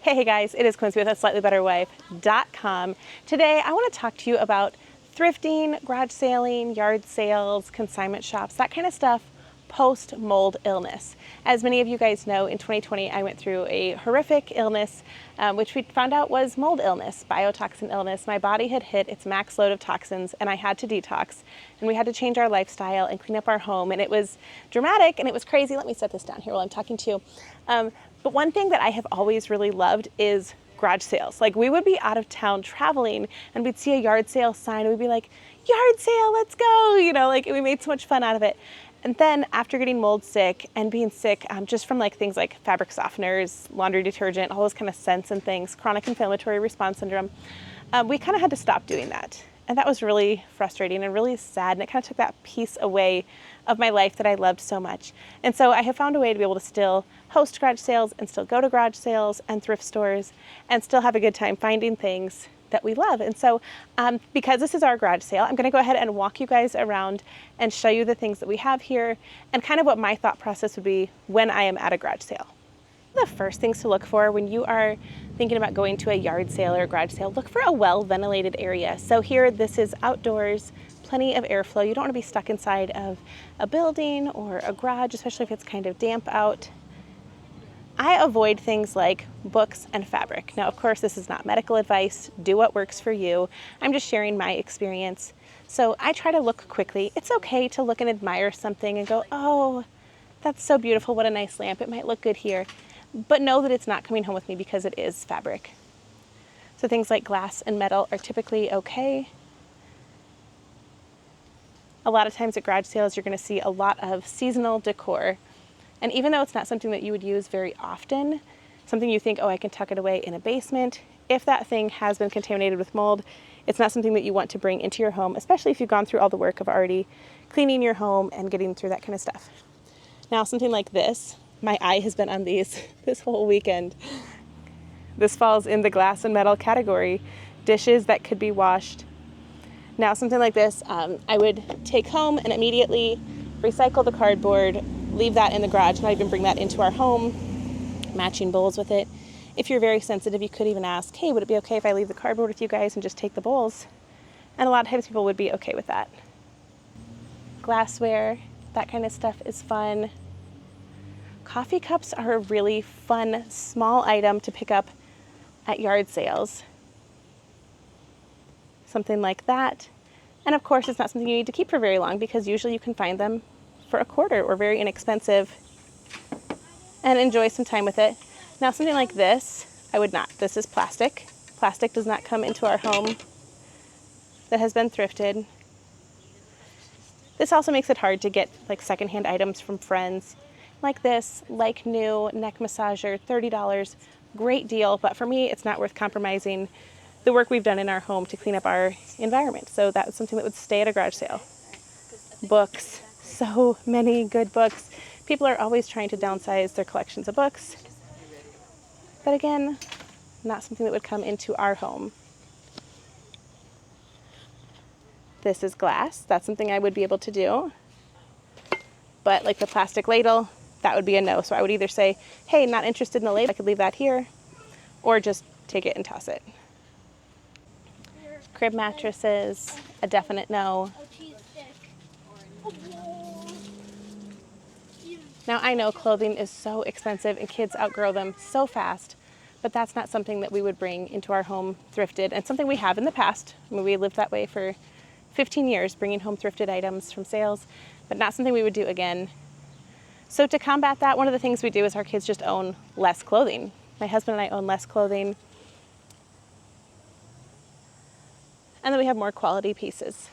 Hey guys, it is Quincy with aslightlyBetterWife.com. Today I want to talk to you about thrifting, garage sailing, yard sales, consignment shops, that kind of stuff post mold illness. As many of you guys know, in 2020 I went through a horrific illness, which we found out was mold illness, biotoxin illness. My body had hit its max load of toxins and I had to detox, and we had to change our lifestyle and clean up our home, and it was dramatic and it was crazy. Let me set this down here while I'm talking to you. But one thing that I have always really loved is garage sales. Like, we would be out of town traveling and we'd see a yard sale sign and we'd be like, yard sale, let's go. You know, like, we made so much fun out of it. And then after getting mold sick and being sick just from like things like fabric softeners, laundry detergent, all those kind of scents and things, chronic inflammatory response syndrome, we kind of had to stop doing that. And that was really frustrating and really sad. And it kind of took that piece away of my life that I loved so much. And so I have found a way to be able to still host garage sales and still go to garage sales and thrift stores and still have a good time finding things that we love. And so because this is our garage sale, I'm going to go ahead and walk you guys around and show you the things that we have here and kind of what my thought process would be when I am at a garage sale. The first things to look for when you are thinking about going to a yard sale or a garage sale, look for a well-ventilated area. So here, this is outdoors, plenty of airflow. You don't want to be stuck inside of a building or a garage, especially if it's kind of damp out. I avoid things like books and fabric. Now, of course, this is not medical advice. Do what works for you. I'm just sharing my experience. So I try to look quickly. It's okay to look and admire something and go, oh, that's so beautiful. What a nice lamp. It might look good here. But know that it's not coming home with me because it is fabric. So things like glass and metal are typically okay. A lot of times at garage sales, you're going to see a lot of seasonal decor. And even though it's not something that you would use very often, something you think, oh, I can tuck it away in a basement, if that thing has been contaminated with mold, it's not something that you want to bring into your home, especially if you've gone through all the work of already cleaning your home and getting through that kind of stuff. Now, something like this, my eye has been on these this whole weekend. This falls in the glass and metal category, dishes that could be washed. Now, something like this, I would take home and immediately recycle the cardboard, leave that in the garage, not even bring that into our home, matching bowls with it. If you're very sensitive, you could even ask, hey, would it be okay if I leave the cardboard with you guys and just take the bowls? And a lot of times people would be okay with that. Glassware, that kind of stuff is fun. Coffee cups are a really fun, small item to pick up at yard sales. Something like that. And of course, it's not something you need to keep for very long because usually you can find them for $0.25 or very inexpensive and enjoy some time with it. Now, something like this, I would not. This is plastic. Plastic does not come into our home that has been thrifted. This also makes it hard to get like secondhand items from friends. Like this, like new neck massager, $30, great deal, but for me, it's not worth compromising the work we've done in our home to clean up our environment. So that's something that would stay at a garage sale. Books, so many good books. People are always trying to downsize their collections of books. But again, not something that would come into our home. This is glass. That's something I would be able to do. But like the plastic ladle, that would be a no. So I would either say, hey, not interested in the ladle, I could leave that here, or just take it and toss it. Crib mattresses, a definite no. Now, I know clothing is so expensive and kids outgrow them so fast, but that's not something that we would bring into our home thrifted, and something we have in the past. I mean, we lived that way for 15 years, bringing home thrifted items from sales, but not something we would do again. So to combat that, one of the things we do is our kids just own less clothing. My husband and I own less clothing. And then we have more quality pieces.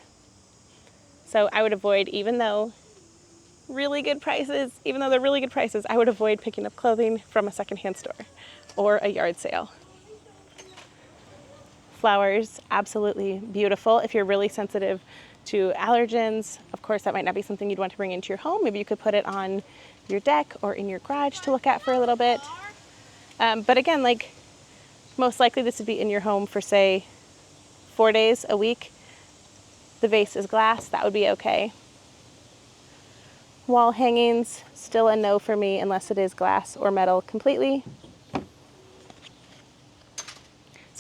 So I would avoid, even though they're really good prices, I would avoid picking up clothing from a secondhand store or a yard sale. Flowers, absolutely beautiful. If you're really sensitive to allergens, of course, that might not be something you'd want to bring into your home. Maybe you could put it on your deck or in your garage to look at for a little bit. But again, like, most likely this would be in your home for, say, 4 days a week. The vase is glass, that would be okay. Wall hangings, still a no for me unless it is glass or metal completely.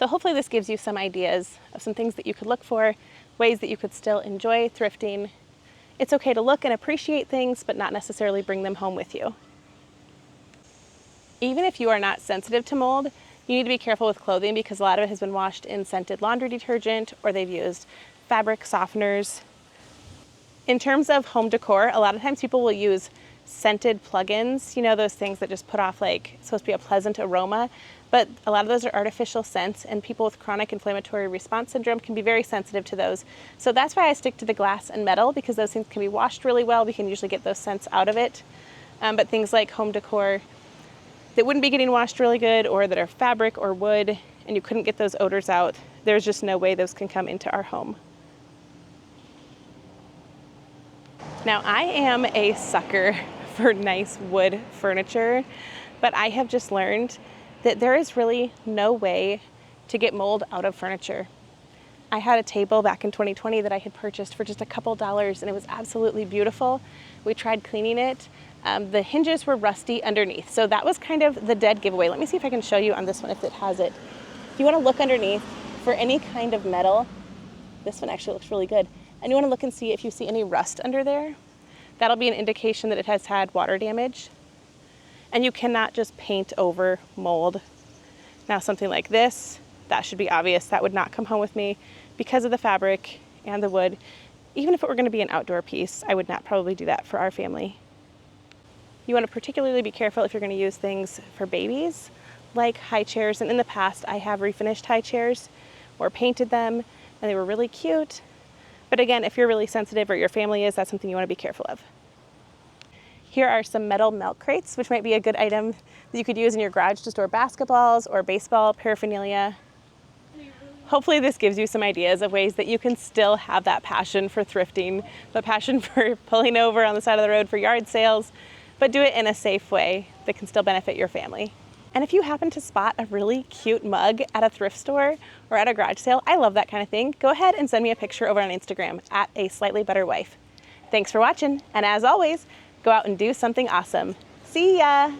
So hopefully this gives you some ideas of some things that you could look for, ways that you could still enjoy thrifting. It's okay to look and appreciate things, but not necessarily bring them home with you. Even if you are not sensitive to mold, you need to be careful with clothing because a lot of it has been washed in scented laundry detergent or they've used fabric softeners. In terms of home decor, a lot of times people will use scented plugins, you know, those things that just put off like, it's supposed to be a pleasant aroma, but a lot of those are artificial scents and people with chronic inflammatory response syndrome can be very sensitive to those. So that's why I stick to the glass and metal because those things can be washed really well. We can usually get those scents out of it. But things like home decor that wouldn't be getting washed really good or that are fabric or wood and you couldn't get those odors out, there's just no way those can come into our home. Now, I am a sucker for nice wood furniture, but I have just learned that there is really no way to get mold out of furniture. I had a table back in 2020 that I had purchased for just a couple dollars and it was absolutely beautiful. We tried cleaning it. The hinges were rusty underneath, so that was kind of the dead giveaway. Let me see if I can show you on this one if it has it. If you want to look underneath for any kind of metal, this one actually looks really good. And you want to look and see if you see any rust under there. That'll be an indication that it has had water damage. And you cannot just paint over mold. Now something like this, that should be obvious. That would not come home with me because of the fabric and the wood. Even if it were going to be an outdoor piece, I would not probably do that for our family. You want to particularly be careful if you're going to use things for babies, like high chairs. And in the past, I have refinished high chairs or painted them, and they were really cute. But again, if you're really sensitive or your family is, that's something you want to be careful of. Here are some metal milk crates, which might be a good item that you could use in your garage to store basketballs or baseball paraphernalia. Hopefully this gives you some ideas of ways that you can still have that passion for thrifting, the passion for pulling over on the side of the road for yard sales, but do it in a safe way that can still benefit your family. And if you happen to spot a really cute mug at a thrift store or at a garage sale, I love that kind of thing. Go ahead and send me a picture over on Instagram at @aslightlybetterwife. Thanks for watching, and as always, go out and do something awesome. See ya!